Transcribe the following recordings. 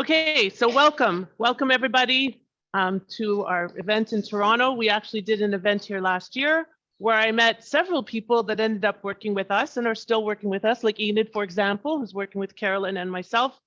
Okay, so welcome everybody to our event in Toronto. We actually did an event here last year where I met several people that ended up working with us and are still working with us, like Enid, for example, who's working with Carolin and myself,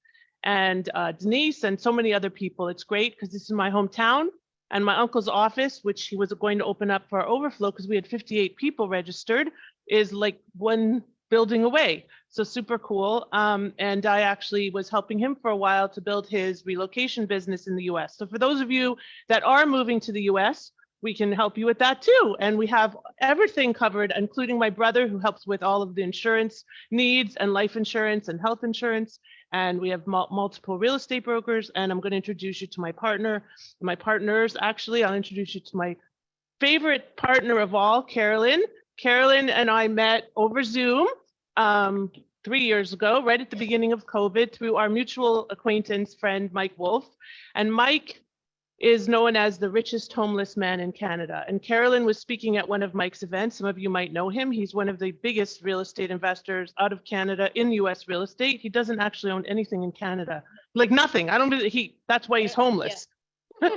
and Denise and so many other people. It's great because this is my hometown, and my uncle's office, which he was going to open up for our overflow because we had 58 people registered, is like one building away. So super cool. And I actually was helping him for a while to build his relocation business in the US. So for those of you that are moving to the US, we can help you with that too. And we have everything covered, including my brother who helps with all of the insurance needs and life insurance and health insurance. And we have multiple real estate brokers. And I'm going to introduce you to my partner, my partners. Actually, I'll introduce you to my favorite partner of all, Carolin. Carolin and I met over Zoom 3 years ago, right at the beginning of COVID, through our mutual acquaintance friend, Mike Wolf. And Mike is known as the richest homeless man in Canada. And Carolin was speaking at one of Mike's events. Some of you might know him. He's one of the biggest real estate investors out of Canada in US real estate. He doesn't actually own anything in Canada, like nothing. I don't really, that's why he's homeless. Yeah.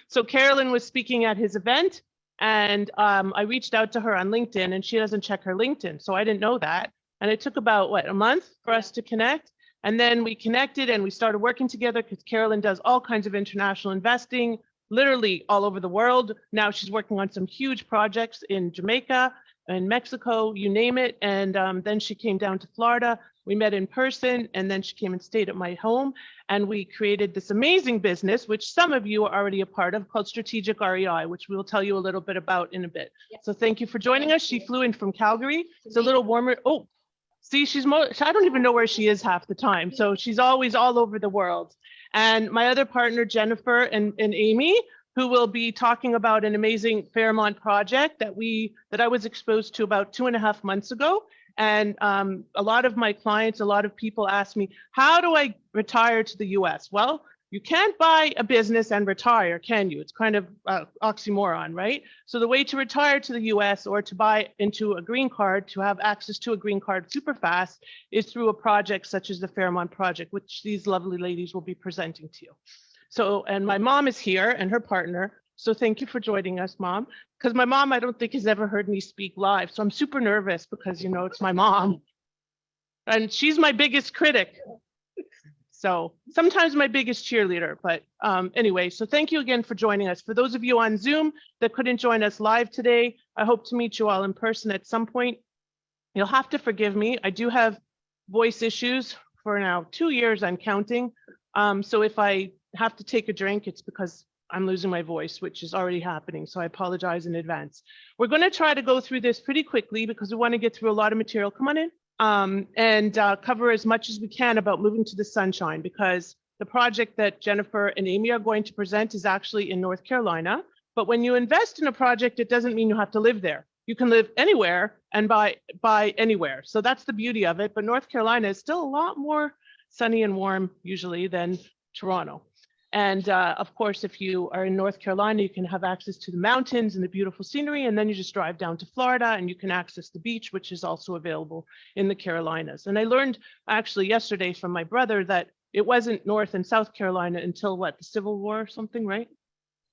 So Carolin was speaking at his event. And I reached out to her on LinkedIn and she doesn't check her LinkedIn. So I didn't know that. And it took about, a month for us to connect. And then we connected and we started working together because Carolin does all kinds of international investing, literally all over the world. Now she's working on some huge projects in Jamaica and Mexico, you name it. And then she came down to Florida. We met in person and then she came and stayed at my home. And we created this amazing business, which some of you are already a part of, called Strategic REI, which we'll tell you a little bit about in a bit. Yep. So thank you for joining us. She flew in from Calgary. It's a little warmer. Oh, see, I don't even know where she is half the time. So she's always all over the world. And my other partner, Jennifer and Amy, who will be talking about an amazing Fairmont project that I was exposed to about 2.5 months ago. And a lot of my clients, a lot of people ask me, how do I retire to the US? Well, you can't buy a business and retire, can you? It's kind of oxymoron, right? So the way to retire to the US or to buy into a green card, to have access to a green card super fast, is through a project such as the Fairmont project, which these lovely ladies will be presenting to you. So, and my mom is here and her partner. So thank you for joining us, Mom. Because my mom, I don't think, has ever heard me speak live. So I'm super nervous because, it's my mom. And she's my biggest critic. So sometimes my biggest cheerleader. But anyway, so thank you again for joining us. For those of you on Zoom that couldn't join us live today, I hope to meet you all in person at some point. You'll have to forgive me. I do have voice issues for now 2 years and counting. So if I have to take a drink, it's because I'm losing my voice, which is already happening. So I apologize in advance. We're going to try to go through this pretty quickly because we want to get through a lot of material. Come on in. And cover as much as we can about moving to the sunshine, because the project that Jennifer and Amy are going to present is actually in North Carolina. But when you invest in a project, it doesn't mean you have to live there. You can live anywhere and buy anywhere. So that's the beauty of it. But North Carolina is still a lot more sunny and warm usually than Toronto. And of course, if you are in North Carolina, you can have access to the mountains and the beautiful scenery, and then you just drive down to Florida and you can access the beach, which is also available in the Carolinas. And I learned actually yesterday from my brother that it wasn't North and South Carolina until the Civil War or something, right?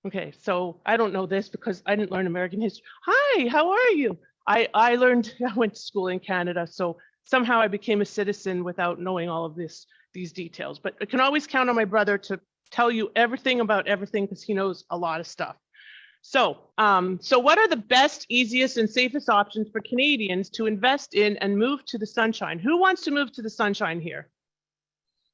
Okay, so I don't know this because I didn't learn American history. Hi, how are you? I went to school in Canada, so somehow I became a citizen without knowing all of these details. But I can always count on my brother to tell you everything about everything because he knows a lot of stuff. So what are the best, easiest, and safest options for Canadians to invest in and move to the sunshine? Who wants to move to the sunshine here?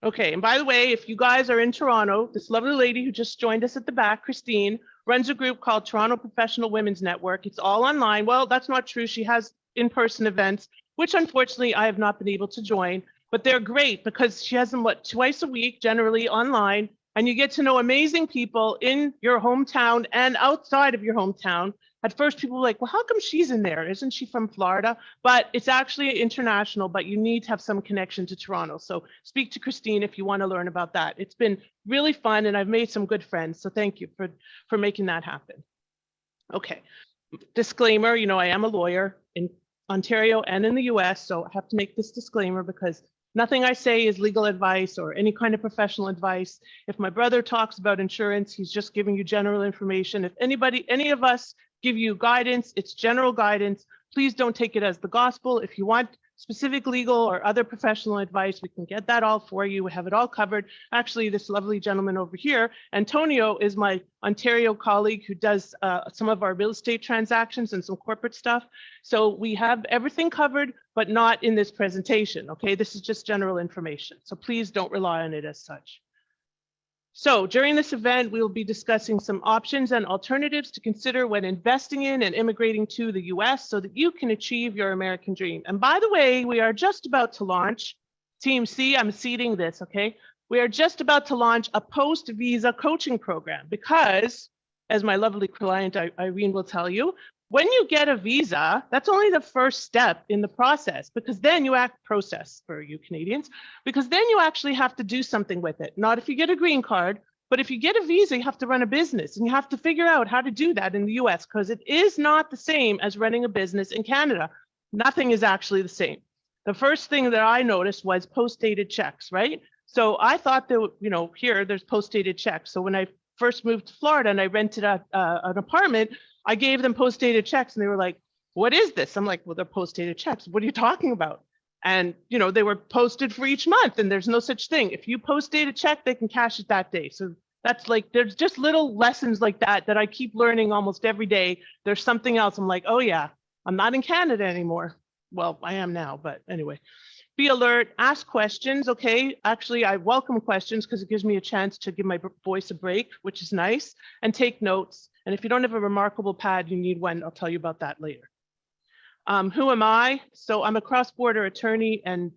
Okay, and by the way, if you guys are in Toronto, this lovely lady who just joined us at the back, Christine, runs a group called Toronto Professional Women's Network. It's all online. Well, that's not true. She has in-person events, which unfortunately I have not been able to join, but they're great because she has them, twice a week, generally online. And you get to know amazing people in your hometown and outside of your hometown. At first, people were like, well, how come she's in there? Isn't she from Florida? But it's actually international, but you need to have some connection to Toronto. So speak to Christine if you want to learn about that. It's been really fun and I've made some good friends. So thank you for making that happen. Okay, disclaimer, I am a lawyer in Ontario and in the US. So I have to make this disclaimer because Nothing I say is legal advice or any kind of professional advice. If my brother talks about insurance, he's just giving you general information. If any of us give you guidance, it's general guidance. Please don't take it as the gospel. If you want specific legal or other professional advice, we can get that all for you. We have it all covered. Actually, this lovely gentleman over here, Antonio, is my Ontario colleague who does some of our real estate transactions and some corporate stuff. So we have everything covered, but not in this presentation, okay? This is just general information. So please don't rely on it as such. So during this event, we will be discussing some options and alternatives to consider when investing in and immigrating to the US so that you can achieve your American dream. And by the way, we are just about to launch, Team C, I'm seeding this, okay? We are just about to launch a post-visa coaching program because, as my lovely client Irene will tell you, when you get a visa, that's only the first step in the process, because then you process for you Canadians, because then you actually have to do something with it. Not if you get a green card, but if you get a visa, you have to run a business and you have to figure out how to do that in the US because it is not the same as running a business in Canada. Nothing is actually the same. The first thing that I noticed was post-dated checks, right? So I thought that, you know, here there's post-dated checks. So when I first moved to Florida and I rented an apartment, I gave them post-dated checks and they were like, what is this? I'm like, well, they're post-dated checks. What are you talking about? And, you know, they were posted for each month and there's no such thing. If you post-date a check, they can cash it that day. So that's like, there's just little lessons like that I keep learning almost every day. There's something else. I'm like, oh yeah, I'm not in Canada anymore. Well, I am now, but anyway. Be alert, ask questions, okay? Actually, I welcome questions because it gives me a chance to give my voice a break, which is nice, and take notes. And if you don't have a remarkable pad, you need one. I'll tell you about that later. Who am I? So I'm a cross-border attorney and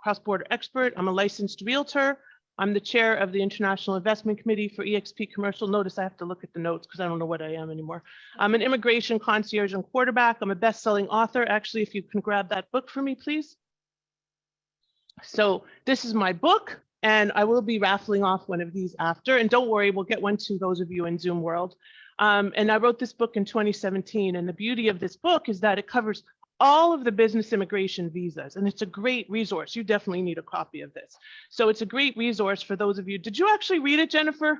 cross-border expert. I'm a licensed realtor. I'm the chair of the International Investment Committee for EXP Commercial. Notice I have to look at the notes because I don't know what I am anymore. I'm an immigration concierge and quarterback. I'm a best-selling author. Actually, if you can grab that book for me, please. So this is my book, and I will be raffling off one of these after. And don't worry, we'll get one to those of you in Zoom world. And I wrote this book in 2017. And the beauty of this book is that it covers all of the business immigration visas. And it's a great resource. You definitely need a copy of this. So it's a great resource for those of you. Did you actually read it, Jennifer?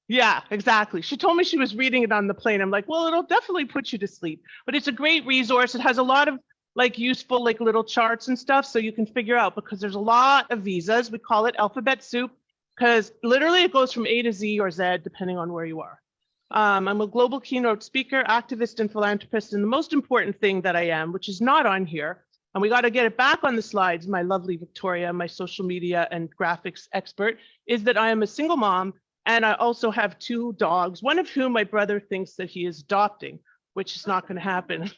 Yeah, exactly. She told me she was reading it on the plane. I'm like, well, it'll definitely put you to sleep. But it's a great resource. It has a lot of like useful like little charts and stuff so you can figure out, because there's a lot of visas. We call it alphabet soup because literally it goes from A to Z or Z depending on where you are. I'm a global keynote speaker, activist, and philanthropist. And the most important thing that I am, which is not on here, and we got to get it back on the slides, my lovely Victoria, my social media and graphics expert, is that I am a single mom. And I also have 2 dogs, one of whom my brother thinks that he is adopting, which is not going to happen.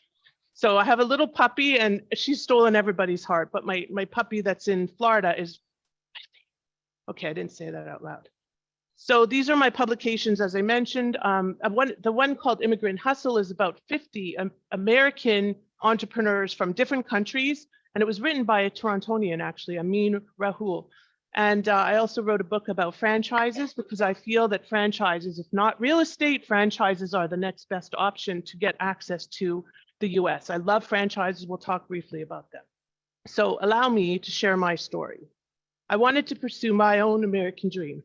So I have a little puppy and she's stolen everybody's heart, but my puppy that's in Florida is, okay, I didn't say that out loud. So these are my publications, as I mentioned. The one called Immigrant Hustle is about 50 American entrepreneurs from different countries. And it was written by a Torontonian, actually, Amin Rahul. And I also wrote a book about franchises because I feel that franchises, if not real estate, franchises are the next best option to get access to the US. I love franchises. We'll talk briefly about them. So allow me to share my story. I wanted to pursue my own American dream.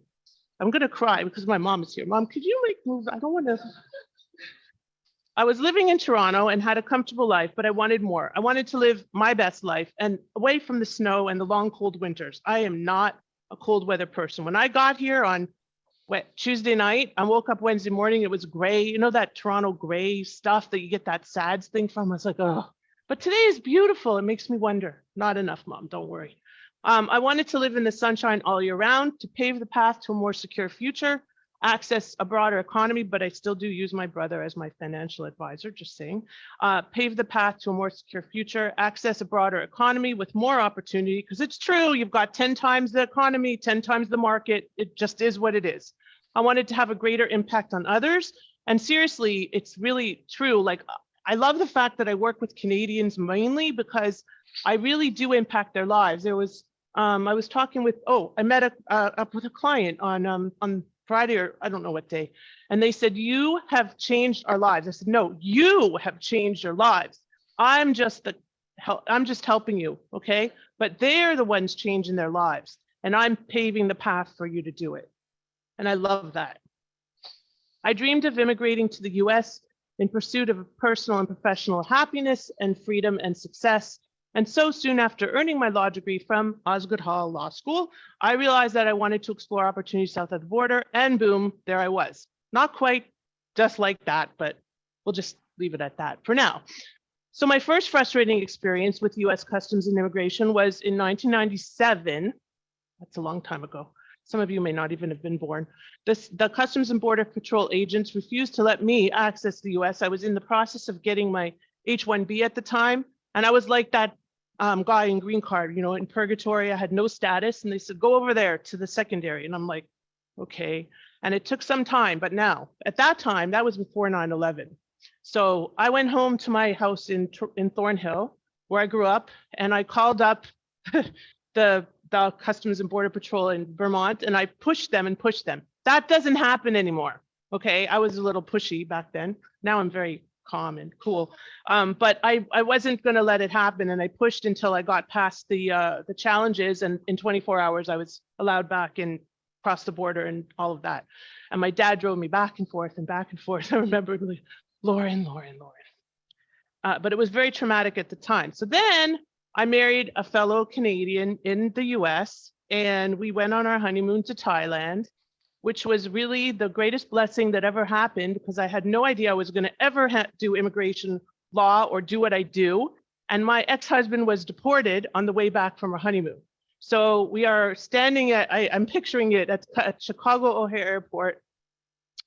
I'm going to cry because my mom is here. Mom, could you like move? I don't want to. I was living in Toronto and had a comfortable life, but I wanted more. I wanted to live my best life and away from the snow and the long, cold winters. I am not a cold weather person. When I got here on Tuesday night, I woke up Wednesday morning, it was gray. You know that Toronto gray stuff that you get that SADS thing from? I was like, oh, but today is beautiful. It makes me wonder. Not enough, Mom, don't worry. I wanted to live in the sunshine all year round, to pave the path to a more secure future, access a broader economy, but I still do use my brother as my financial advisor, just saying. Pave the path to a more secure future, access a broader economy with more opportunity, because it's true, you've got 10 times the economy, 10 times the market. It just is what it is. I wanted to have a greater impact on others. And seriously, it's really true. Like, I love the fact that I work with Canadians mainly because I really do impact their lives. There was, I was talking with, I met up with a client on Friday or I don't know what day. And they said, you have changed our lives. I said, no, you have changed your lives. I'm just the I'm just helping you, okay? But they're the ones changing their lives, and I'm paving the path for you to do it. And I love that. I dreamed of immigrating to the US in pursuit of personal and professional happiness and freedom and success. And so soon after earning my law degree from Osgoode Hall Law School, I realized that I wanted to explore opportunities south of the border, and boom, there I was. Not quite just like that, but we'll just leave it at that for now. So my first frustrating experience with US Customs and Immigration was in 1997. That's a long time ago. Some of you may not even have been born. The Customs and Border Patrol agents refused to let me access the US. I was in the process of getting my H-1B at the time. And I was like that guy in green card, in purgatory. I had no status. And they said, go over there to the secondary. And I'm like, okay. And it took some time. But now, at that time, that was before 9/11. So I went home to my house in Thornhill, where I grew up. And I called up the Customs and Border Patrol in Vermont, and I pushed them and pushed them. That doesn't happen anymore. Okay, I was a little pushy back then. Now I'm very calm and cool. But I wasn't going to let it happen, and I pushed until I got past the challenges, and in 24 hours I was allowed back and across the border and all of that. And my dad drove me back and forth and back and forth. I remember like, Lauren. But it was very traumatic at the time. So then I married a fellow Canadian in the US, and we went on our honeymoon to Thailand, which was really the greatest blessing that ever happened, because I had no idea I was going to ever do immigration law or do what I do. And my ex-husband was deported on the way back from our honeymoon. So we are standing I'm picturing it at Chicago O'Hare Airport,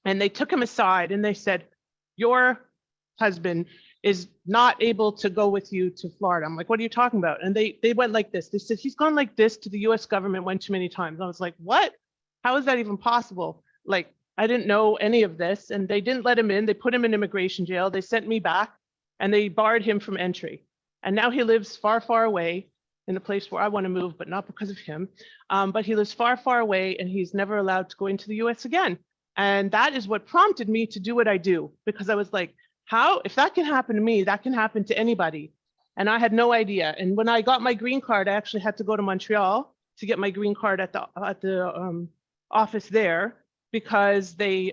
and they took him aside and they said, your husband is not able to go with you to Florida. I'm like, what are you talking about? And they went like this. They said, he's gone like this to the US government one too many times. I was like, what? How is that even possible? Like, I didn't know any of this, and they didn't let him in. They put him in immigration jail. They sent me back, and they barred him from entry. And now he lives far, far away in a place where I want to move, but not because of him. But he lives far, far away, and he's never allowed to go into the US again. And that is what prompted me to do what I do, because I was like, if that can happen to me, that can happen to anybody. And I had no idea. And when I got my green card, I actually had to go to Montreal to get my green card at the office there, because they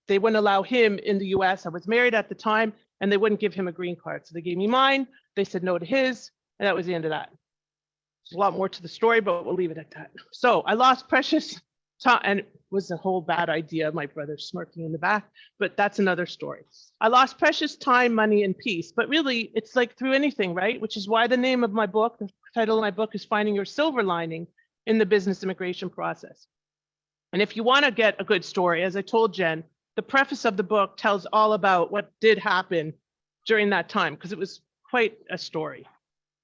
wouldn't allow him in the US. I was married at the time, and they wouldn't give him a green card. So they gave me mine. They said no to his, and that was the end of that. There's a lot more to the story, but we'll leave it at that. So I lost precious time, and it was a whole bad idea. My brother's smirking in the back, but that's another story. I lost precious time, money, and peace. But really, it's like through anything, right? Which is why the name of my book, the title of my book, is Finding Your Silver Lining in the Business Immigration Process. And if you want to get a good story, as I told Jen, the preface of the book tells all about what did happen during that time, because it was quite a story.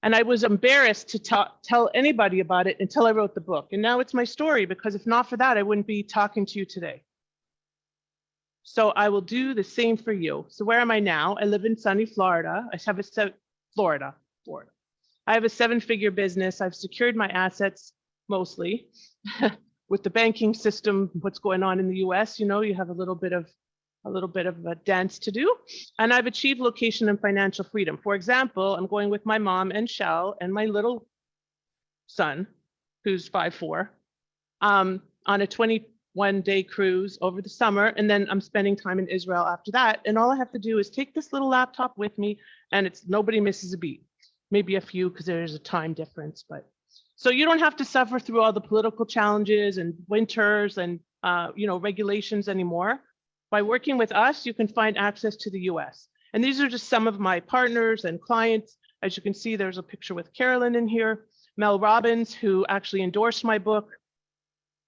And I was embarrassed to tell anybody about it until I wrote the book. And now it's my story, because if not for that, I wouldn't be talking to you today. So I will do the same for you. So where am I now? I live in sunny Florida. I have Florida. I have a 7-figure business. I've secured my assets mostly with the banking system, what's going on in the US, you have a little bit of a dance to do. And I've achieved location and financial freedom. For example, I'm going with my mom and Shell and my little son, who's 5'4", on a 21-day cruise over the summer. And then I'm spending time in Israel after that. And all I have to do is take this little laptop with me, and nobody misses a beat. Maybe a few, because there's a time difference, but so you don't have to suffer through all the political challenges and winters and regulations anymore. By working with us, you can find access to the US. And these are just some of my partners and clients. As you can see, there's a picture with Carolin in here. Mel Robbins, who actually endorsed my book.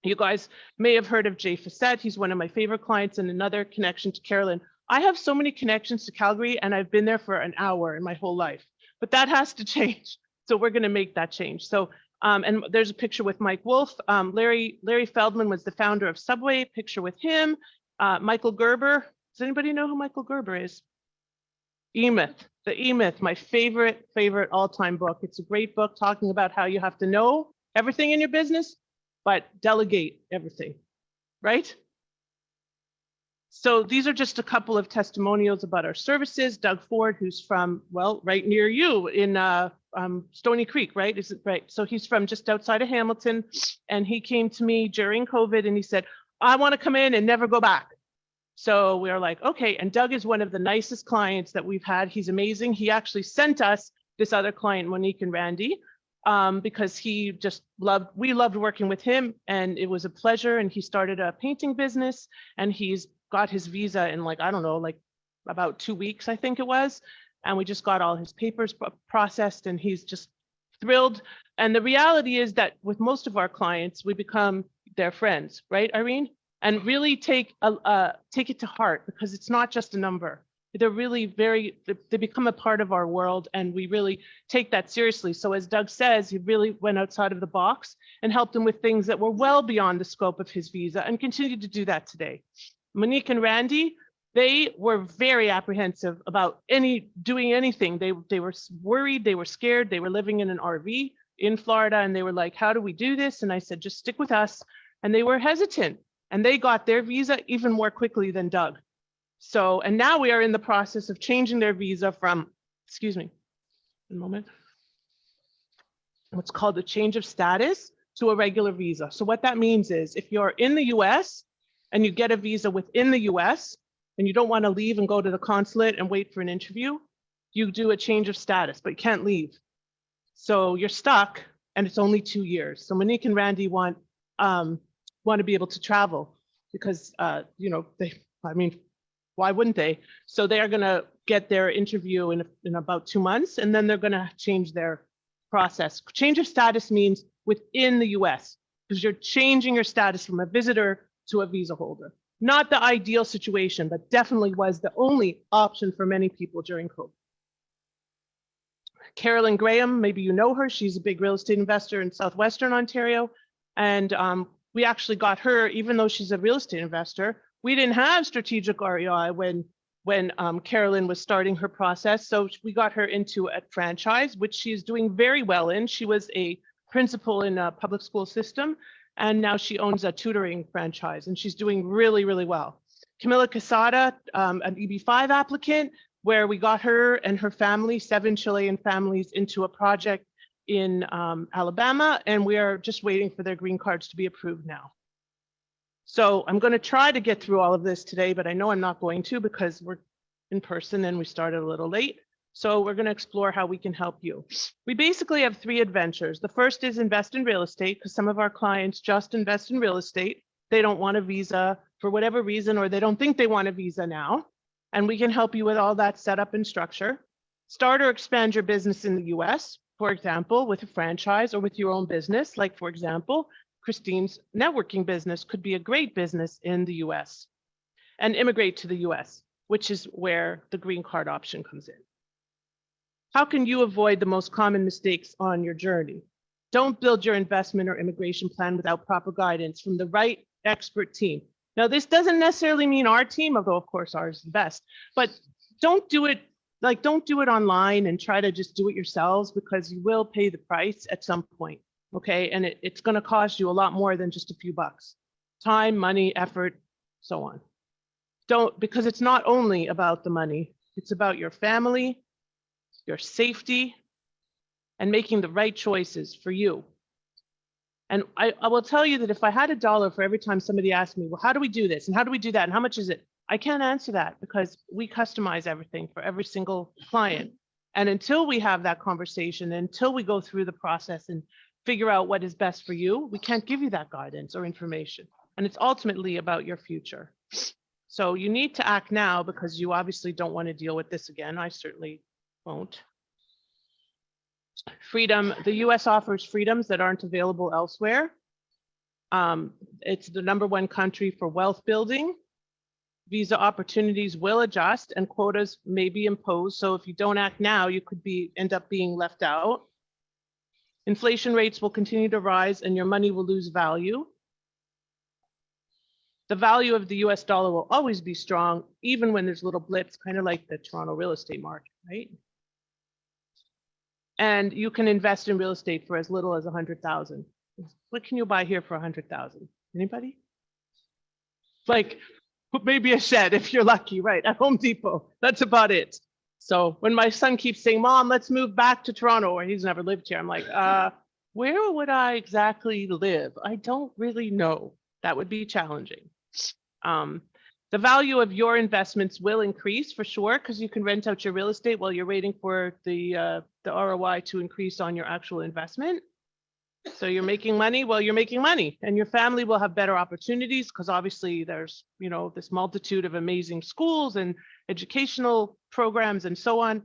You guys may have heard of Jay Facette. He's one of my favorite clients, and another connection to Carolin. I have so many connections to Calgary, and I've been there for an hour in my whole life. But that has to change. So we're going to make that change. So, and there's a picture with Mike Wolf. Larry Feldman was the founder of Subway. Picture with him. Michael Gerber. Does anybody know who Michael Gerber is? E-Myth. The E-Myth, my favorite all-time book. It's a great book talking about how you have to know everything in your business, but delegate everything, right? So these are just a couple of testimonials about our services. Doug Ford, who's from, well, right near you in Stony Creek, right? Is it right? So he's from just outside of Hamilton, and he came to me during COVID and he said, I want to come in and never go back. So we were like, okay. And Doug is one of the nicest clients that we've had. He's amazing. He actually sent us this other client, Monique and Randy, because he just we loved working with him, and it was a pleasure. And he started a painting business, and he's got his visa in, like, I don't know, like about 2 weeks, I think it was. And we just got all his papers processed, and he's just thrilled. And the reality is that with most of our clients, we become their friends, right, Irene? And really take it to heart, because it's not just a number. They're really they become a part of our world, and we really take that seriously. So as Doug says, he really went outside of the box and helped him with things that were well beyond the scope of his visa, and continued to do that today. Monique and Randy, they were very apprehensive about doing anything. They were worried, they were scared, they were living in an RV in Florida, and they were like, how do we do this? And I said, just stick with us. And they were hesitant, and they got their visa even more quickly than Doug. So, and now we are in the process of changing their visa from, excuse me, a moment, what's called a change of status to a regular visa. So what that means is, if you're in the US and you get a visa within the US and you don't want to leave and go to the consulate and wait for an interview, you do a change of status, but you can't leave. So you're stuck, and it's only 2 years. So Monique and Randy want to be able to travel, because why wouldn't they? So they are going to get their interview in about 2 months, and then they're going to change their process. Change of status means within the US, because you're changing your status from a visitor to a visa holder. Not the ideal situation, but definitely was the only option for many people during COVID. Carolin Graham, maybe you know her. She's a big real estate investor in Southwestern Ontario. And we actually got her, even though she's a real estate investor. We didn't have strategic REI when Carolin was starting her process. So we got her into a franchise, which she's doing very well in. She was a principal in a public school system, and now she owns a tutoring franchise, and she's doing really, really well. Camila Casada, an EB5 applicant, where we got her and her family, 7 Chilean families, into a project in Alabama, and we are just waiting for their green cards to be approved now. So I'm going to try to get through all of this today, but I know I'm not going to, because we're in person and we started a little late. So we're going to explore how we can help you. We basically have 3 adventures. The first is invest in real estate, because some of our clients just invest in real estate. They don't want a visa for whatever reason, or they don't think they want a visa now. And we can help you with all that setup and structure. Start or expand your business in the US, for example, with a franchise or with your own business. Like, for example, Christine's networking business could be a great business in the US. And immigrate to the US, which is where the green card option comes in. How can you avoid the most common mistakes on your journey? Don't build your investment or immigration plan without proper guidance from the right expert team. Now, this doesn't necessarily mean our team, although of course ours is the best, but don't do it online and try to just do it yourselves, because you will pay the price at some point, okay? And it's going to cost you a lot more than just a few bucks. Time, money, effort, so on. Because it's not only about the money, it's about your family, your safety, and making the right choices for you. And I will tell you that if I had $1 for every time somebody asked me, well, how do we do this? And how do we do that? And how much is it? I can't answer that, because we customize everything for every single client. And until we have that conversation, until we go through the process and figure out what is best for you, we can't give you that guidance or information. And it's ultimately about your future. So you need to act now, because you obviously don't want to deal with this again. I certainly won't. Freedom, the US offers freedoms that aren't available elsewhere. It's the #1 country for wealth building. Visa opportunities will adjust and quotas may be imposed. So if you don't act now, you could end up being left out. Inflation rates will continue to rise and your money will lose value. The value of the US dollar will always be strong, even when there's little blips, kind of like the Toronto real estate market, right? And you can invest in real estate for as little as 100,000. What can you buy here for 100,000? Anybody? Like, maybe a shed if you're lucky, right? At Home Depot. That's about it. So when my son keeps saying, Mom, let's move back to Toronto, or he's never lived here, I'm like, where would I exactly live? I don't really know. That would be challenging. The value of your investments will increase for sure, because you can rent out your real estate while you're waiting for the ROI to increase on your actual investment. So you're making money while you're making money, and your family will have better opportunities because obviously there's, this multitude of amazing schools and educational programs and so on.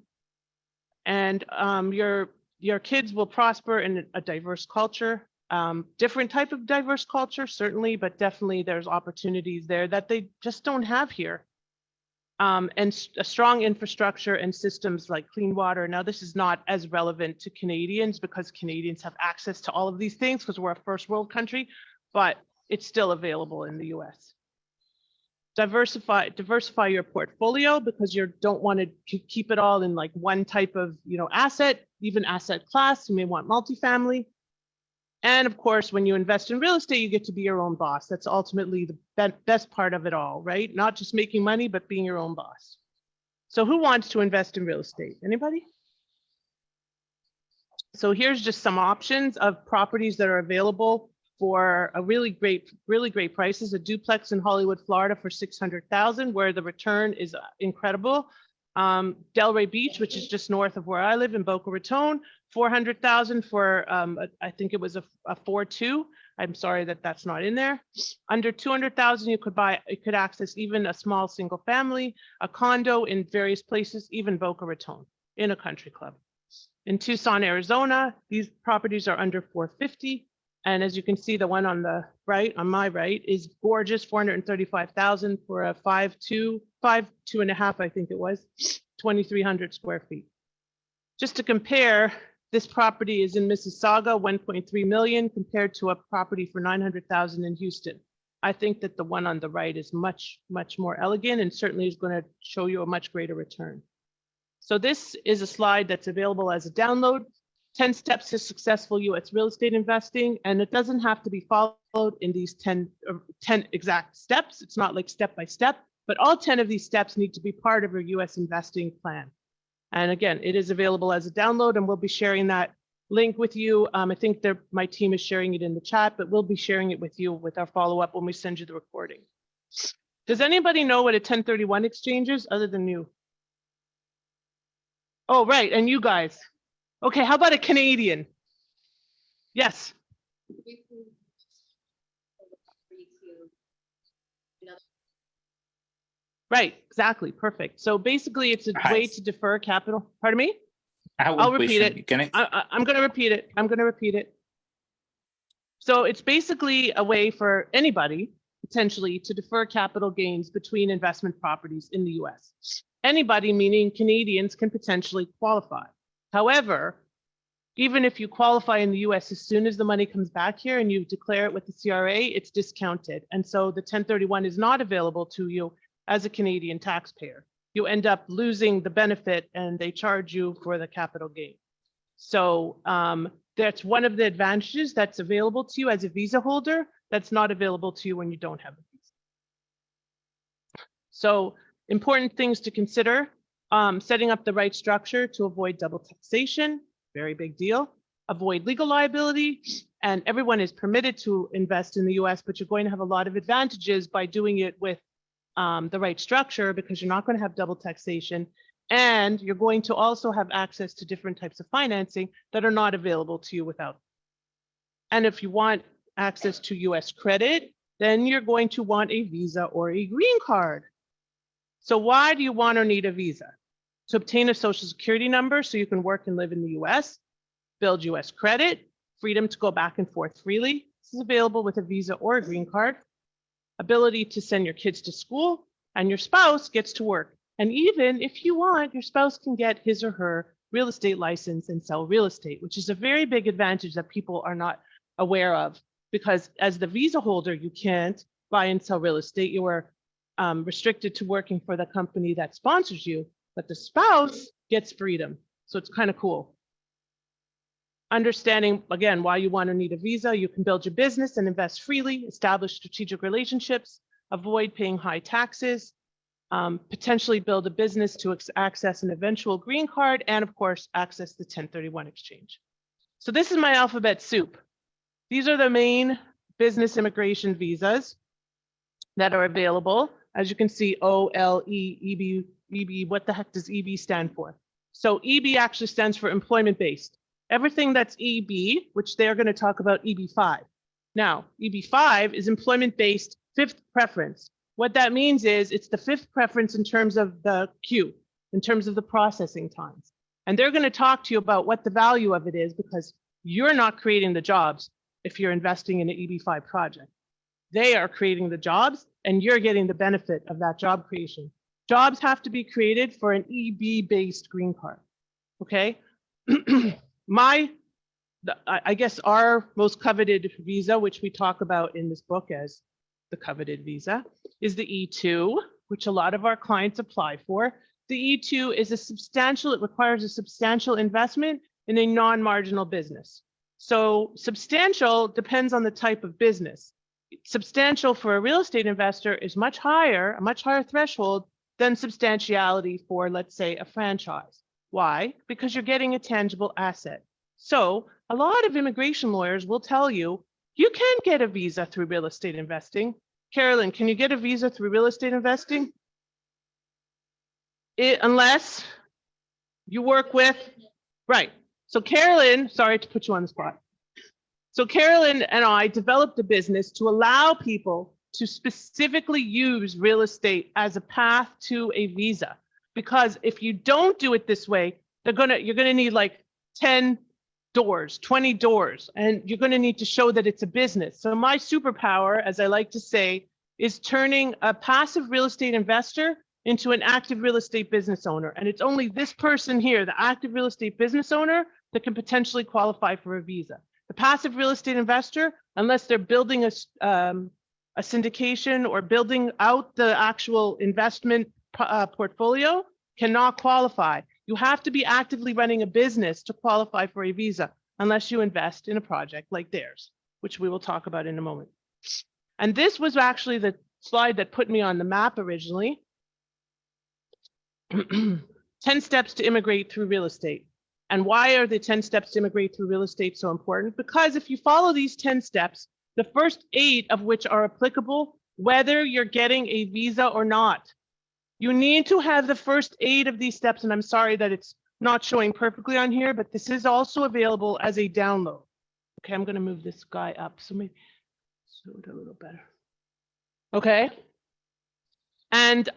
And your kids will prosper in a diverse culture, different type of diverse culture, certainly, but definitely there's opportunities there that they just don't have here. And a strong infrastructure and systems like clean water. Now, this is not as relevant to Canadians because Canadians have access to all of these things because we're a first world country, but it's still available in the US. Diversify your portfolio because you don't want to keep it all in like one type of, asset, even asset class. You may want multifamily. And of course, when you invest in real estate, you get to be your own boss. That's ultimately the best part of it all, right? Not just making money, but being your own boss. So who wants to invest in real estate? Anybody? So here's just some options of properties that are available for a really great prices. A duplex in Hollywood, Florida for $600,000, where the return is incredible. Delray Beach, which is just north of where I live in Boca Raton, $400,000 for I think it was a 4.2. I'm sorry that that's not in there. Under $200,000, you could access even a small single family, a condo in various places, even Boca Raton in a country club. In Tucson, Arizona, these properties are under $450,000. And as you can see, the one on the right, on my right, is gorgeous, $435,000 for a 5.2 and a half, I think it was, 2,300 square feet. Just to compare, this property is in Mississauga, 1.3 million, compared to a property for 900,000 in Houston. I think that the one on the right is much, much more elegant and certainly is going to show you a much greater return. So this is a slide that's available as a download. 10 steps to successful US real estate investing, and it doesn't have to be followed in these 10 exact steps. It's not like step by step, but all 10 of these steps need to be part of your US investing plan. And again, it is available as a download, and we'll be sharing that link with you. I think my team is sharing it in the chat, but we'll be sharing it with you with our follow-up when we send you the recording. Does anybody know what a 1031 exchange is other than you? Oh, right, and you guys. Okay, how about a Canadian? Yes. Right, exactly, perfect. So basically it's a way to defer capital. Pardon me? I'll repeat it. I'm going to repeat it. I'm going to repeat it. So it's basically a way for anybody potentially to defer capital gains between investment properties in the US. Anybody, meaning Canadians, can potentially qualify. However, even if you qualify in the US, as soon as the money comes back here and you declare it with the CRA, it's discounted. And so the 1031 is not available to you as a Canadian taxpayer. You end up losing the benefit and they charge you for the capital gain. So that's one of the advantages that's available to you as a visa holder that's not available to you when you don't have a visa. So important things to consider, setting up the right structure to avoid double taxation, very big deal, avoid legal liability, and everyone is permitted to invest in the US, but you're going to have a lot of advantages by doing it with the right structure because you're not going to have double taxation, and you're going to also have access to different types of financing that are not available to you without. And if you want access to US credit, then you're going to want a visa or a green card. So why do you want or need a visa? To obtain a social security number so you can work and live in the US, build US credit, freedom to go back and forth freely. This is available with a visa or a green card. Ability to send your kids to school, and your spouse gets to work. And even if you want, your spouse can get his or her real estate license and sell real estate, which is a very big advantage that people are not aware of, because as the visa holder, you can't buy and sell real estate. You are restricted to working for the company that sponsors you, but the spouse gets freedom. So it's kind of cool. Understanding, again, why you want to need a visa. You can build your business and invest freely, establish strategic relationships, avoid paying high taxes, potentially build a business to access an eventual green card, and of course, access the 1031 exchange. So this is my alphabet soup. These are the main business immigration visas that are available. As you can see, OLE, EB, EB, what the heck does EB stand for? So EB actually stands for employment-based. Everything that's EB, which they're going to talk about EB5. Now, EB5 is employment-based fifth preference. What that means is it's the fifth preference in terms of the queue, in terms of the processing times. And they're going to talk to you about what the value of it is, because you're not creating the jobs if you're investing in an EB5 project. They are creating the jobs and you're getting the benefit of that job creation. Jobs have to be created for an EB-based green card, okay? I guess our most coveted visa, which we talk about in this book as the coveted visa, is the E2, which a lot of our clients apply for. The E2 is it requires a substantial investment in a non-marginal business. So substantial depends on the type of business. Substantial for a real estate investor is a much higher threshold than substantiality for, let's say, a franchise. Why? Because you're getting a tangible asset. So a lot of immigration lawyers will tell you, you can get a visa through real estate investing. Carolin, can you get a visa through real estate investing? Unless you work with, right. So Carolin, sorry to put you on the spot. So Carolin and I developed a business to allow people to specifically use real estate as a path to a visa. Because if you don't do it this way, you're gonna need like 10 doors, 20 doors, and you're gonna need to show that it's a business. So my superpower, as I like to say, is turning a passive real estate investor into an active real estate business owner. And it's only this person here, the active real estate business owner, that can potentially qualify for a visa. The passive real estate investor, unless they're building a syndication or building out the actual investment portfolio, cannot qualify. You have to be actively running a business to qualify for a visa, unless you invest in a project like theirs, which we will talk about in a moment. And this was actually the slide that put me on the map originally. 10 steps to immigrate through real estate. And why are the 10 steps to immigrate through real estate so important? Because if you follow these 10 steps, the first 8 of which are applicable, whether you're getting a visa or not. You need to have the first 8 of these steps, and I'm sorry that it's not showing perfectly on here, but this is also available as a download. Okay, I'm going to move this guy up so maybe show it a little better. Okay, and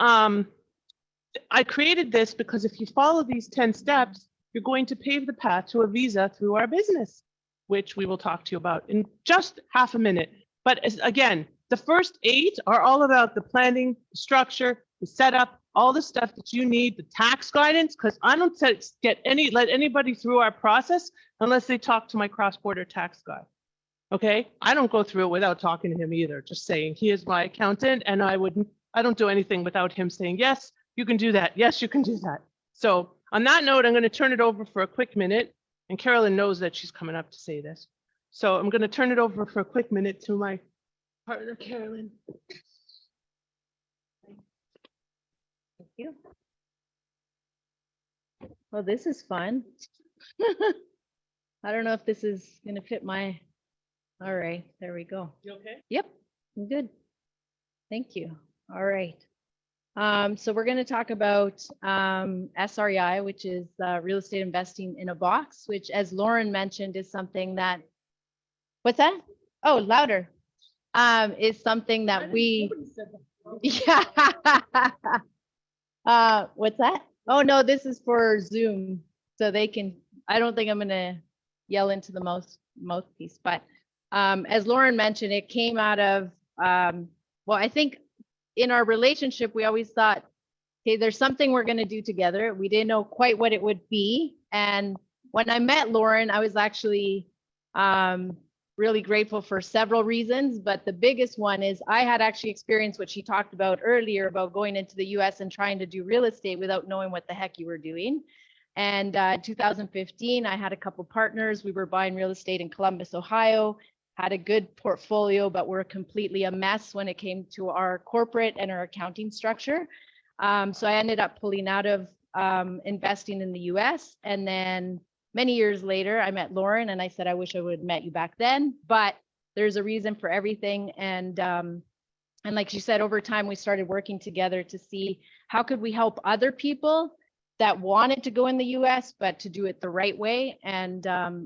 I created this because if you follow these 10 steps, you're going to pave the path to a visa through our business, which we will talk to you about in just half a minute. But again, the first 8 are all about the planning, the structure, the setup, all the stuff that you need, the tax guidance, because I don't let anybody through our process unless they talk to my cross-border tax guy. Okay, I don't go through it without talking to him either, just saying he is my accountant, and I don't do anything without him saying, yes, you can do that. Yes, you can do that. So on that note, I'm going to turn it over for a quick minute, and Carolin knows that she's coming up to say this. So I'm going to turn it over for a quick minute to my partner, Carolin. Thank you. Well, this is fun. I don't know if this is going to fit my, all right, there we go. You okay? Yep, I'm good. Thank you. All right. So we're going to talk about SREI, which is real estate investing in a box, which, as Lauren mentioned, is something that, what's that? Oh, louder. Is something that we, yeah. What's that? Oh, no, this is for Zoom. So they can, I don't think I'm going to yell into the mouthpiece, but as Lauren mentioned, it came out of, well, I think in our relationship, we always thought, okay, there's something we're going to do together. We didn't know quite what it would be. And when I met Lauren, I was actually really grateful for several reasons. But the biggest one is I had actually experienced what she talked about earlier about going into the US and trying to do real estate without knowing what the heck you were doing. And 2015, I had a couple partners. We were buying real estate in Columbus, Ohio. had a good portfolio, but were completely a mess when it came to our corporate and our accounting structure. So I ended up pulling out of investing in the US. And then many years later, I met Lauren and I said, I wish I would have met you back then, but there's a reason for everything. And like she said, over time, we started working together to see how could we help other people that wanted to go in the US, but to do it the right way. And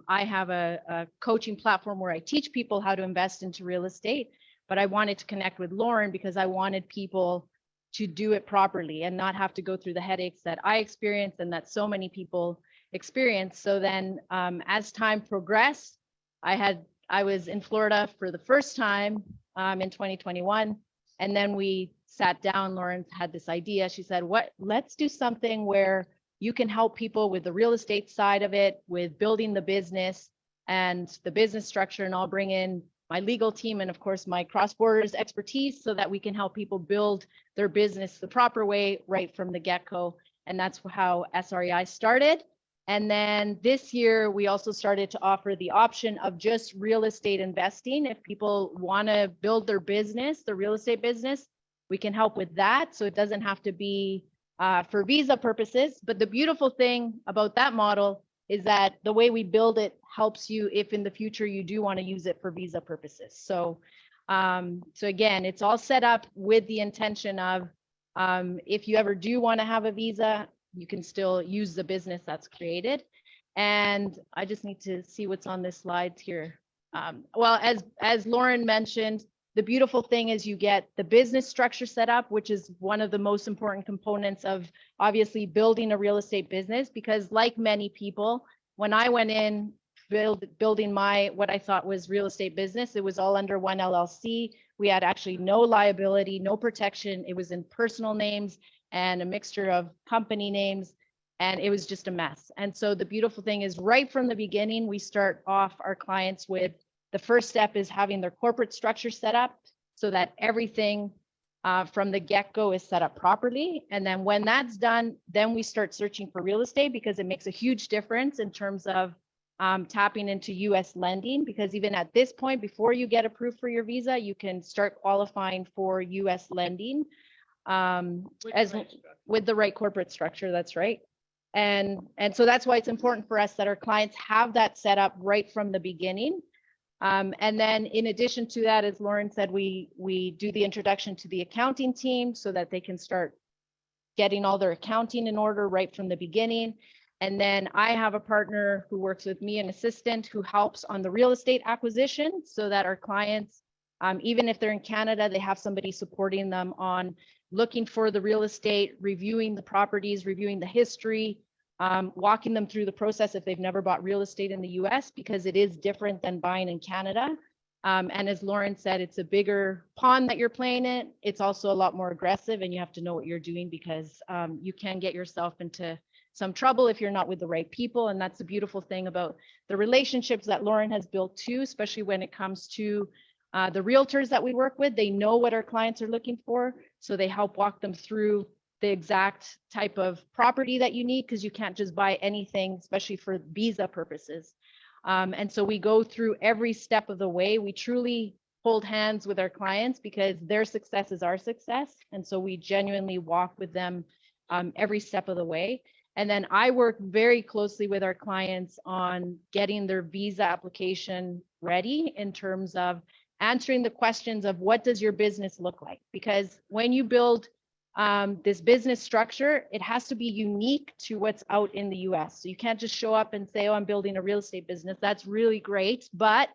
I have a coaching platform where I teach people how to invest into real estate, but I wanted to connect with Lauren because I wanted people to do it properly and not have to go through the headaches that I experienced and that so many people experience. So then as time progressed, I was in Florida for the first time in 2021. And then we sat down, Lauren had this idea. She said, let's do something where you can help people with the real estate side of it, with building the business and the business structure. And I'll bring in my legal team and of course my cross-borders expertise so that we can help people build their business the proper way right from the get-go. And that's how SREI started. And then this year, we also started to offer the option of just real estate investing. If people want to build their business, the real estate business, we can help with that. So it doesn't have to be for visa purposes. But the beautiful thing about that model is that the way we build it helps you if in the future you do want to use it for visa purposes. So, so again, it's all set up with the intention of if you ever do want to have a visa, you can still use the business that's created. And I just need to see what's on this slide here. Well, as Lauren mentioned, the beautiful thing is you get the business structure set up, which is one of the most important components of obviously building a real estate business, because like many people, when I went in building my, what I thought was real estate business, it was all under one LLC. We had actually no liability, no protection. It was in personal names and a mixture of company names, and it was just a mess. And so the beautiful thing is right from the beginning, we start off our clients with the first step is having their corporate structure set up so that everything from the get-go is set up properly. And then when that's done, then we start searching for real estate because it makes a huge difference in terms of tapping into US lending, because even at this point, before you get approved for your visa, you can start qualifying for US lending. With the right corporate structure, that's right. And so that's why it's important for us that our clients have that set up right from the beginning. And then in addition to that, as Lauren said, we do the introduction to the accounting team so that they can start getting all their accounting in order right from the beginning. And then I have a partner who works with me, an assistant who helps on the real estate acquisition so that our clients, even if they're in Canada, they have somebody supporting them on looking for the real estate, reviewing the properties, reviewing the history, walking them through the process if they've never bought real estate in the US, because it is different than buying in Canada. And as Lauren said, it's a bigger pond that you're playing in. It's also a lot more aggressive and you have to know what you're doing because you can get yourself into some trouble if you're not with the right people. And that's the beautiful thing about the relationships that Lauren has built too, especially when it comes to the realtors that we work with. They know what our clients are looking for. So they help walk them through the exact type of property that you need, because you can't just buy anything, especially for visa purposes. And so we go through every step of the way. We truly hold hands with our clients because their success is our success. And so we genuinely walk with them every step of the way. And then I work very closely with our clients on getting their visa application ready in terms of answering the questions of what does your business look like? Because when you build this business structure, it has to be unique to what's out in the US. So you can't just show up and say, oh, I'm building a real estate business. That's really great, but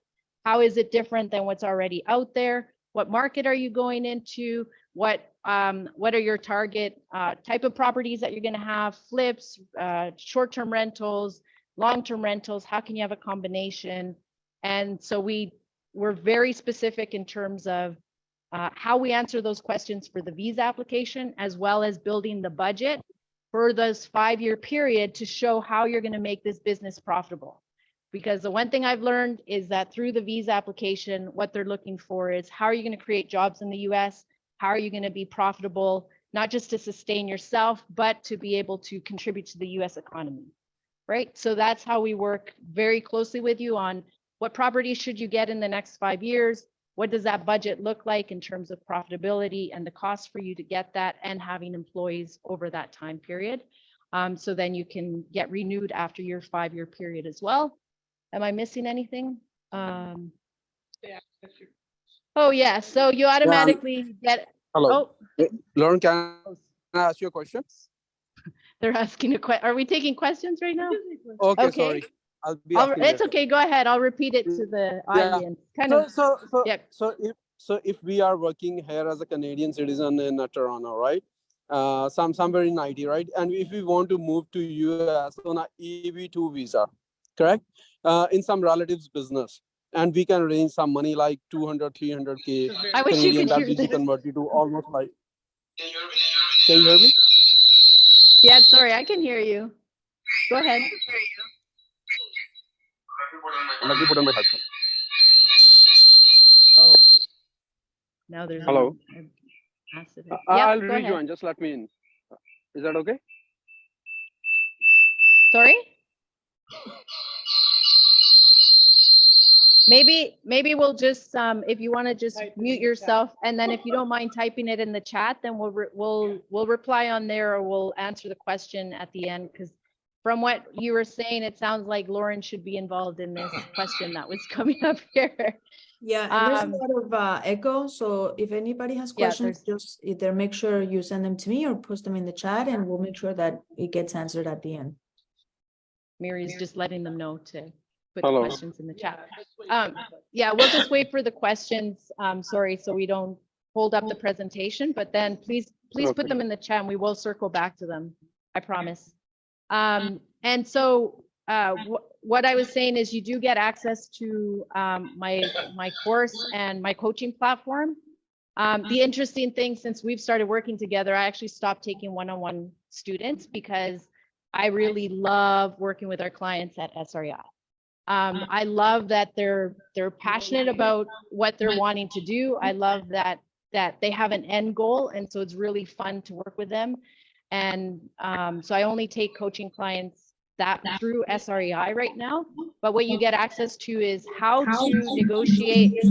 how is it different than what's already out there? What market are you going into? What are your target type of properties that you're going to have? Flips, short-term rentals, long-term rentals. How can you have a combination? And so we're very specific in terms of how we answer those questions for the visa application, as well as building the budget for this 5-year period to show how you're going to make this business profitable. Because the one thing I've learned is that through the visa application, what they're looking for is how are you going to create jobs in the US? How are you going to be profitable, not just to sustain yourself, but to be able to contribute to the US economy, right? So that's how we work very closely with you on what properties should you get in the next 5 years? What does that budget look like in terms of profitability and the cost for you to get that, and having employees over that time period? So then you can get renewed after your 5-year period as well. Am I missing anything? Oh yeah, so you automatically get. Hello. Oh, Lauren, can I ask you a question? they're asking a question. Are we taking questions right now? Okay, Okay. sorry. I'll be asking It's later. okay. Go ahead. I'll repeat it to the Yeah. audience. Kind of. Yeah. So if we are working here as a Canadian citizen in Toronto, right? Somewhere in IT, right? And if we want to move to US on a EB2 visa, correct? In some relatives' business, and we can arrange some money like 200, 300K I wish you Canadian could that hear we can this. convert it to almost like. Can you hear me? Yeah, sorry, I can hear you. Go ahead. Let me put on my headphones. Oh, now there's Hello. a massive. I'll go ahead. rejoin. Just let me in. Is that okay? Sorry? Maybe we'll just if you want to just mute yourself, and then if you don't mind typing it in the chat, then we'll reply on there, or we'll answer the question at the end, because from what you were saying, it sounds like Lauren should be involved in this question that was coming up here. Yeah, and there's a lot of echo, so if anybody has questions, just either make sure you send them to me or post them in the chat, and we'll make sure that it gets answered at the end. Mary's just letting them know to put Hello. the questions in the chat. Yeah, we'll just wait for the questions. Sorry, so we don't hold up the presentation, but then please put them in the chat, and we will circle back to them. I promise. And so what I was saying is you do get access to my course and my coaching platform. The interesting thing, since we've started working together, I actually stopped taking one-on-one students because I really love working with our clients at SREI. I love that they're passionate about what they're wanting to do. I love that they have an end goal, and so it's really fun to work with them. And so I only take coaching clients that through SREI right now. But what you get access to is how to negotiate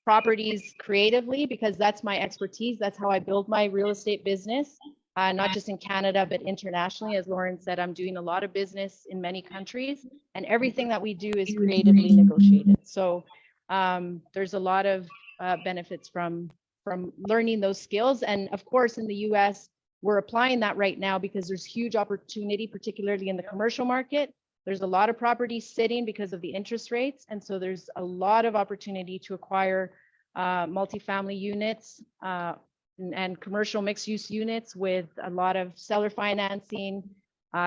properties creatively, because that's my expertise. That's how I build my real estate business, not just in Canada, but internationally. As Lauren said, I'm doing a lot of business in many countries, and everything that we do is creatively negotiated. So there's a lot of benefits from learning those skills. And of course, in the US, we're applying that right now because there's huge opportunity, particularly in the commercial market. There's a lot of properties sitting because of the interest rates. And so there's a lot of opportunity to acquire multifamily units and commercial mixed use units with a lot of seller financing,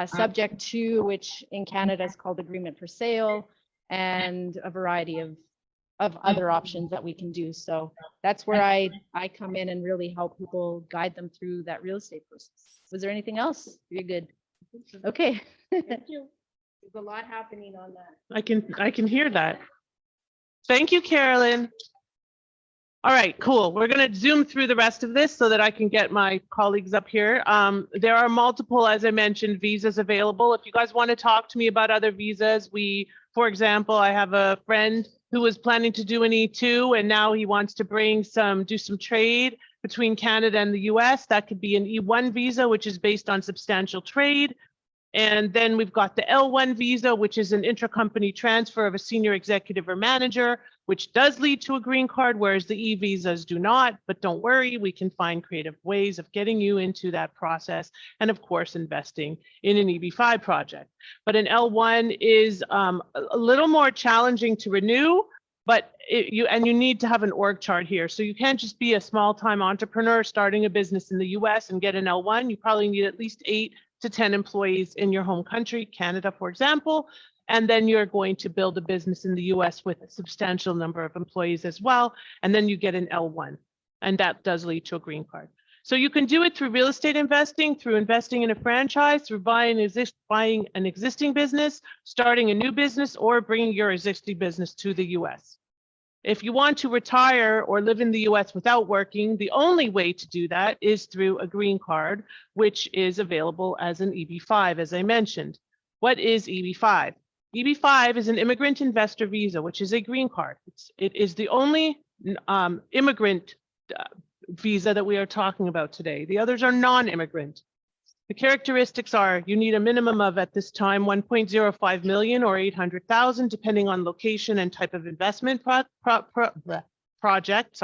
subject to, which in Canada is called agreement for sale, and a variety of other options that we can do. So that's where I come in and really help people, guide them through that real estate process. Was there anything else? You're good. Okay. Thank you. There's a lot happening on that. I can hear that. Thank you, Carolyn. All right, cool. We're going to zoom through the rest of this so that I can get my colleagues up here. There are multiple, as I mentioned, visas available. If you guys want to talk to me about other visas, for example, I have a friend who was planning to do an E2, and now he wants to do some trade between Canada and the US. That could be an E1 visa, which is based on substantial trade. And then we've got the L1 visa, which is an intercompany transfer of a senior executive or manager, which does lead to a green card, whereas the E visas do not. But don't worry, we can find creative ways of getting you into that process. And of course, investing in an EB5 project. But an L1 is a little more challenging to renew, but you need to have an org chart here. So you can't just be a small-time entrepreneur starting a business in the US and get an L1. You probably need at least 8 to 10 employees in your home country, Canada, for example, and then you're going to build a business in the US with a substantial number of employees as well, and then you get an L1, and that does lead to a green card. So you can do it through real estate investing, through investing in a franchise, through buying an existing business, starting a new business, or bringing your existing business to the US. If you want to retire or live in the US without working, the only way to do that is through a green card, which is available as an EB5, as I mentioned. What is EB5? EB-5 is an immigrant investor visa, which is a green card. It is the only immigrant visa that we are talking about today. The others are non-immigrant. The characteristics are you need a minimum of, at this time, 1.05 million or 800,000, depending on location and type of investment project,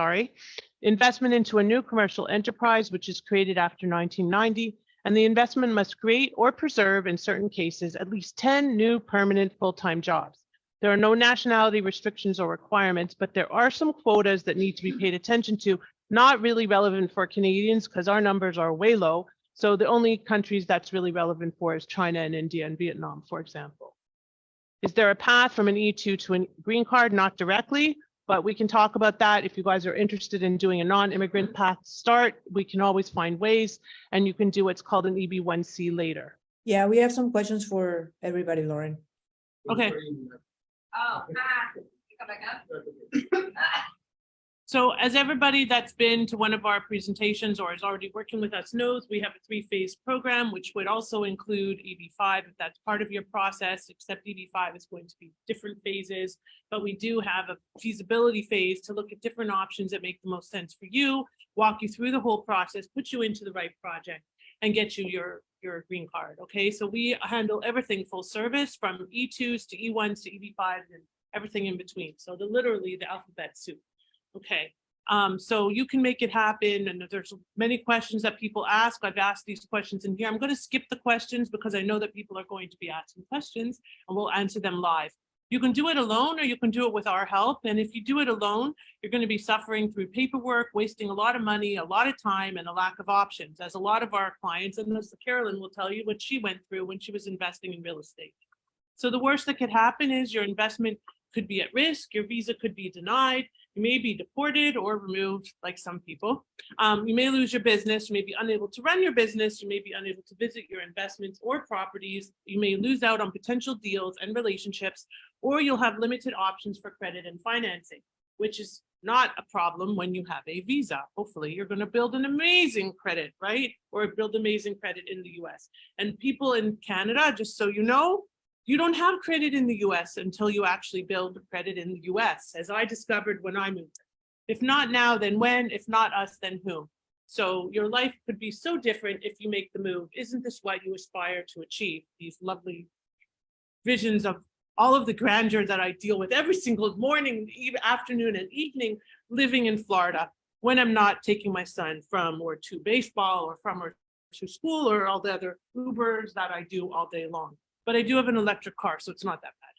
investment into a new commercial enterprise, which is created after 1990, and the investment must create or preserve, in certain cases, at least 10 new permanent full-time jobs. There are no nationality restrictions or requirements, but there are some quotas that need to be paid attention to, not really relevant for Canadians because our numbers are way low. So the only countries that's really relevant for is China and India and Vietnam, for example. Is there a path from an E2 to a green card? Not directly, but we can talk about that. If you guys are interested in doing a non-immigrant path to start, we can always find ways, and you can do what's called an EB1C later. Yeah, we have some questions for everybody, Lauren. Okay. Oh, come back up. So as everybody that's been to one of our presentations or is already working with us knows, we have a 3-phase program, which would also include EB-5 if that's part of your process, except EB-5 is going to be different phases. But we do have a feasibility phase to look at different options that make the most sense for you, walk you through the whole process, put you into the right project, and get you your green card. Okay, so we handle everything full service from E2s to E1s to EB-5s and everything in between. So literally the alphabet soup. Okay, so you can make it happen, and there's many questions that people ask. I've asked these questions in here. I'm going to skip the questions because I know that people are going to be asking questions, and we'll answer them live. You can do it alone or you can do it with our help. And if you do it alone, you're going to be suffering through paperwork, wasting a lot of money, a lot of time, and a lack of options, as a lot of our clients, and as Carolin will tell you what she went through when she was investing in real estate. So the worst that could happen is your investment could be at risk, your visa could be denied, you may be deported or removed, like some people. You may lose your business, you may be unable to run your business, you may be unable to visit your investments or properties, you may lose out on potential deals and relationships, or you'll have limited options for credit and financing, which is not a problem when you have a visa. Hopefully you're going to build an amazing credit, right? Or build amazing credit in the US. And people in Canada, just so you know, you don't have credit in the US until you actually build credit in the US, as I discovered when I moved. If not now, then when? If not us, then whom? So your life could be so different if you make the move. Isn't this what you aspire to achieve? These lovely visions of all of the grandeur that I deal with every single morning, even afternoon and evening, living in Florida when I'm not taking my son from or to baseball or from or to school or all the other Ubers that I do all day long. But I do have an electric car, so it's not that bad.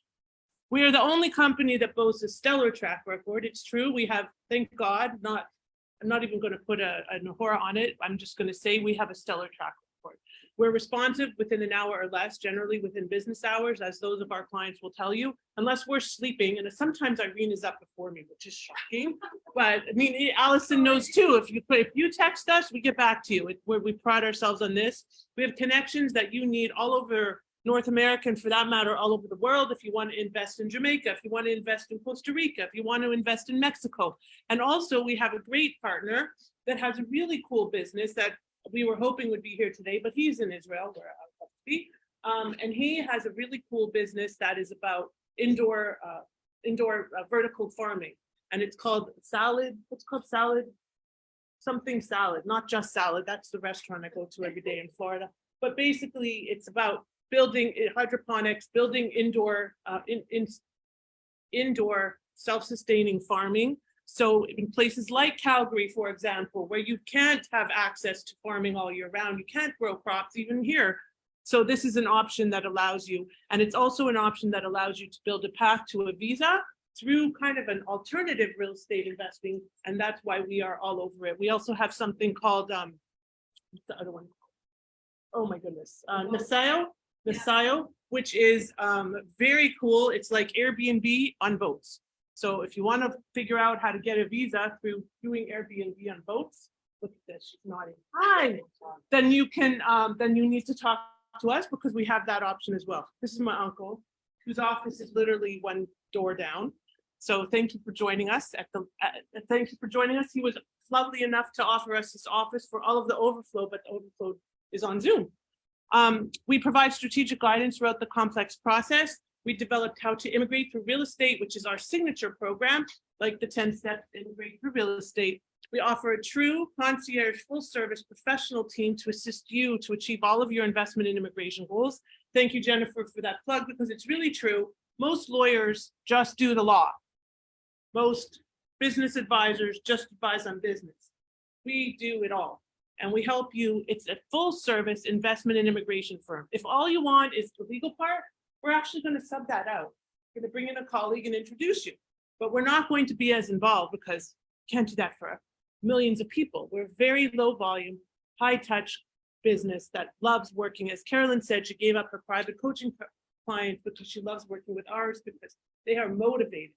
We are the only company that boasts a stellar track record. It's true. We have, thank God, I'm not even going to put a horror on it. I'm just going to say we have a stellar track record. We're responsive within an hour or less, generally within business hours, as those of our clients will tell you, unless we're sleeping. And sometimes Irene is up before me, which is shocking. But I mean, Allison knows too. If you text us, we get back to you. We pride ourselves on this. We have connections that you need all over North America, and for that matter, all over the world. If you want to invest in Jamaica, if you want to invest in Costa Rica, if you want to invest in Mexico. And also we have a great partner that has a really cool business that we were hoping would be here today, but he's in Israel, where I love to be. And he has a really cool business that is about indoor vertical farming. And it's called Salad, what's called Salad? Something Salad, not just Salad. That's the restaurant I go to every day in Florida. But basically it's about building hydroponics, building indoor self-sustaining farming. So in places like Calgary, for example, where you can't have access to farming all year round, you can't grow crops even here. So this is an option that allows you, and it's also an option that allows you to build a path to a visa through kind of an alternative real estate investing. And that's why we are all over it. We also have something called, what's the other one? Oh my goodness, Nasayo, which is very cool. It's like Airbnb on boats. So if you want to figure out how to get a visa through doing Airbnb on boats, look at this, she's nodding. Hi. Then you can, then you need to talk to us because we have that option as well. This is my uncle, whose office is literally one door down. So thank you for joining us He was lovely enough to offer us his office for all of the overflow, but the overflow is on Zoom. We provide strategic guidance throughout the complex process. We developed How to Immigrate Through Real Estate, which is our signature program, like the 10 steps to immigrate through real estate. We offer a true concierge, full service professional team to assist you to achieve all of your investment and immigration goals. Thank you, Jennifer, for that plug, because it's really true. Most lawyers just do the law. Most business advisors just advise on business. We do it all. And we help you. It's a full service investment and immigration firm. If all you want is the legal part, we're actually going to sub that out. We're going to bring in a colleague and introduce you. But we're not going to be as involved because we can't do that for millions of people. We're very low volume, high touch business that loves working. As Carolyn said, she gave up her private coaching clients because she loves working with ours because they are motivated.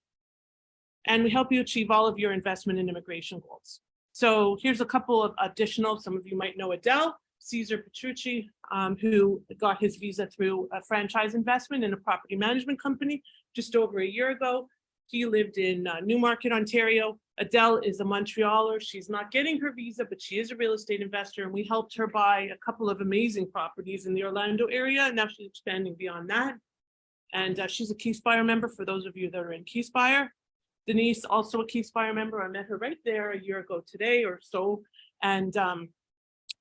And we help you achieve all of your investment and immigration goals. So here's a couple of additional, some of you might know Adele, Cesar Petrucci, who got his visa through a franchise investment in a property management company just over a year ago. He lived in Newmarket, Ontario. Adele is a Montrealer. She's not getting her visa, but she is a real estate investor. And we helped her buy a couple of amazing properties in the Orlando area. Now she's expanding beyond that. And she's a Keyspire member for those of you that are in Keyspire. Denise, also a Keyspire member. I met her right there a year ago today or so. And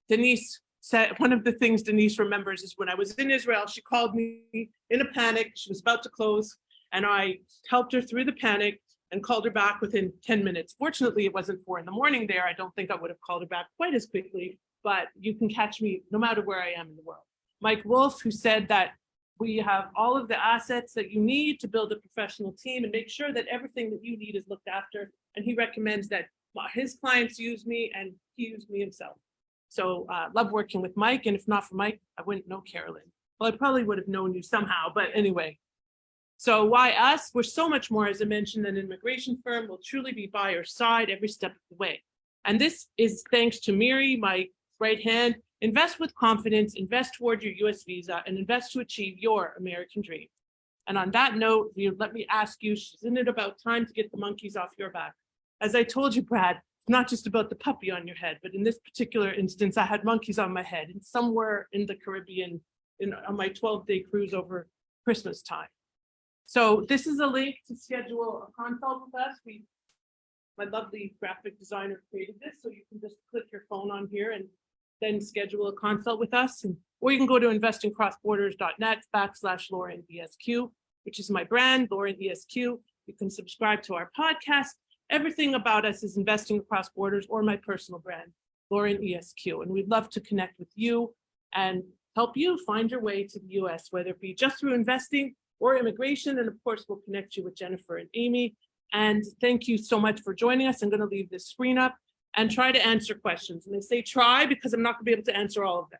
Denise said, one of the things Denise remembers is when I was in Israel, she called me in a panic. She was about to close. And I helped her through the panic and called her back within 10 minutes. Fortunately, it wasn't 4 a.m. there. I don't think I would have called her back quite as quickly, but you can catch me no matter where I am in the world. Mike Wolf, who said that we have all of the assets that you need to build a professional team and make sure that everything that you need is looked after. And he recommends that his clients use me and he used me himself. So love working with Mike. And if not for Mike, I wouldn't know Carolyn. Well, I probably would have known you somehow, but anyway. So why us? We're so much more, as I mentioned, an immigration firm. We'll truly be by your side every step of the way. And this is thanks to Miri, my right hand. Invest with confidence, invest toward your US visa, and invest to achieve your American dream. And on that note, let me ask you, isn't it about time to get the monkeys off your back? As I told you, Brad, it's not just about the puppy on your head, but in this particular instance, I had monkeys on my head and somewhere in the Caribbean on my 12-day cruise over Christmas time. So this is a link to schedule a consult with us. My lovely graphic designer created this, so you can just click your phone on here and then schedule a consult with us. Or you can go to investingcrossborders.net/Lauren ESQ, which is my brand, Lauren ESQ. You can subscribe to our podcast. Everything about us is Investing Across Borders or my personal brand, Lauren ESQ. And we'd love to connect with you and help you find your way to the US, whether it be just through investing or immigration. And of course, we'll connect you with Jennifer and Amy. And thank you so much for joining us. I'm going to leave this screen up and try to answer questions. And I say try because I'm not going to be able to answer all of them.